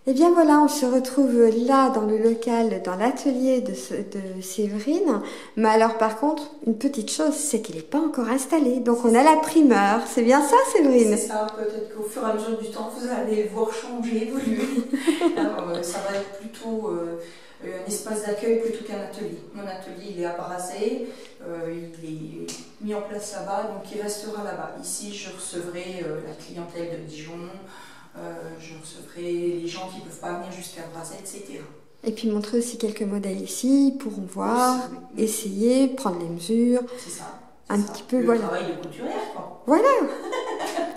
Et bien voilà, on se retrouve là dans le local, dans l'atelier de Séverine. Mais alors par contre, une petite chose, c'est qu'il n'est pas encore installé. Donc on a la primeur. C'est bien ça, Séverine? C'est ça, peut-être qu'au fur et à mesure du temps, vous allez le voir changer, évoluer. Alors, ça va être plutôt un espace d'accueil plutôt qu'un atelier. Mon atelier, il est abrasé, il est mis en place là-bas, donc il restera là-bas. Ici, je recevrai la clientèle de Dijon. Je recevrai les gens qui ne peuvent pas venir jusqu'à Brasset, etc. Et puis montrer aussi quelques modèles ici, ils pourront voir, essayer, prendre les mesures. C'est ça. Un petit peu, voilà. Le travail de couturière, quoi. Voilà.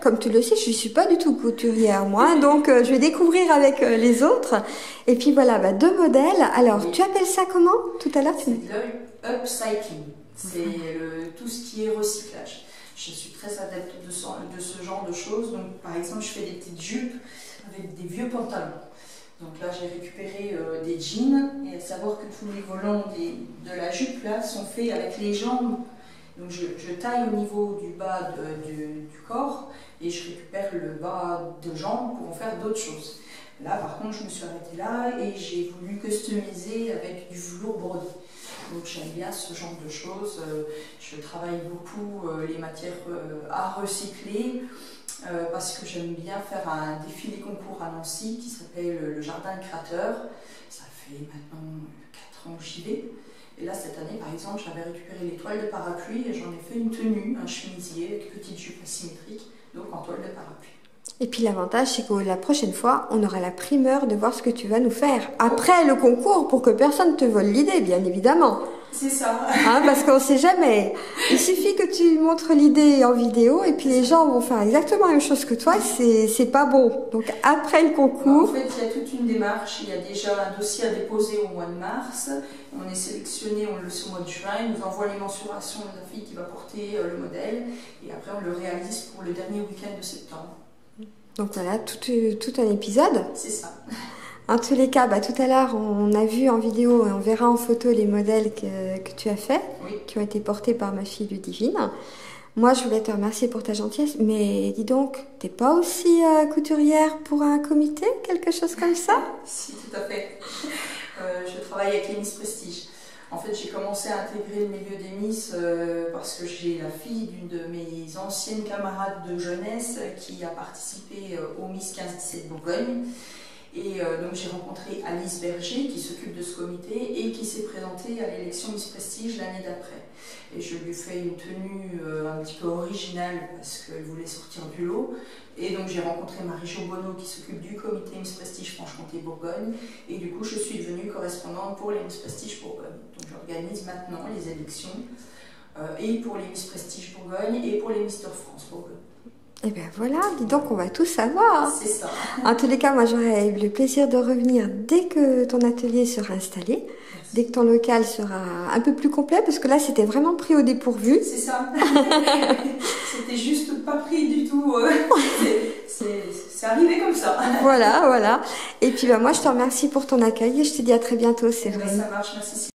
Comme tu le sais, je ne suis pas du tout couturière, moi, donc je vais découvrir avec les autres. Et puis voilà, 2 modèles. Alors, oui. Tu appelles ça comment tout à l'heure? C'est le upcycling. C'est tout ce qui est recyclage. Je suis très adepte de ce genre de choses. Donc, par exemple, je fais des petites jupes avec des vieux pantalons. Donc là, j'ai récupéré des jeans. Et à savoir que tous les volants de la jupe là sont faits avec les jambes. Donc je taille au niveau du bas du corps et je récupère le bas de jambe pour en faire d'autres choses. Là, par contre, je me suis arrêtée là et j'ai voulu customiser avec du velours brodé. Donc j'aime bien ce genre de choses. Je travaille beaucoup les matières à recycler parce que j'aime bien faire un défilé concours à Nancy qui s'appelle le Jardin de Créateurs. Ça fait maintenant 4 ans que j'y vais. Et là, cette année, par exemple, j'avais récupéré les toiles de parapluie et j'en ai fait une tenue, un chemisier avec une petite jupe asymétrique, donc en toile de parapluie. Et puis l'avantage, c'est que la prochaine fois, on aura la primeur de voir ce que tu vas nous faire. Après le concours, pour que personne ne te vole l'idée, bien évidemment. C'est ça. Parce qu'on ne sait jamais. Il suffit que tu montres l'idée en vidéo et puis les gens vont faire exactement la même chose que toi. C'est pas bon. Donc après le concours... En fait, il y a toute une démarche. Il y a déjà un dossier à déposer au mois de mars. On est sélectionné, on le sait au mois de juin. Il nous envoie les mensurations de la fille qui va porter le modèle. Et après, on le réalise pour le dernier week-end de septembre. Donc voilà, tout un épisode. C'est ça. En tous les cas, tout à l'heure, on a vu en vidéo et on verra en photo les modèles que tu as faits, oui, qui ont été portés par ma fille Ludivine. Moi, je voulais te remercier pour ta gentillesse, mais dis donc, t'es pas aussi couturière pour un comité, quelque chose comme ça? Si, tout à fait. Je travaille avec les Miss Prestige. En fait, j'ai commencé à intégrer le milieu des Miss parce que j'ai la fille d'une de mes anciennes camarades de jeunesse qui a participé au Miss 15-17 Bourgogne. Et donc j'ai rencontré Alice Berger qui s'occupe de ce comité et qui s'est présentée à l'élection Miss Prestige l'année d'après. Et je lui ai fait une tenue un petit peu originale parce qu'elle voulait sortir du lot. Et donc j'ai rencontré Marie-Jo Bonneau qui s'occupe du comité Miss Prestige Franche-Comté-Bourgogne. Et du coup je suis devenue correspondante pour les Miss Prestige Bourgogne. Donc j'organise maintenant les élections et pour les Miss Prestige Bourgogne et pour les Mister France Bourgogne. Et bien voilà, dis donc, on va tout savoir. C'est ça. En tous les cas, moi j'aurai le plaisir de revenir dès que ton atelier sera installé, dès que ton local sera un peu plus complet, parce que là c'était vraiment pris au dépourvu. C'est ça. C'était juste pas pris du tout. C'est arrivé comme ça. Voilà. Et puis moi je te remercie pour ton accueil et je te dis à très bientôt, c'est vrai. Ça marche, merci.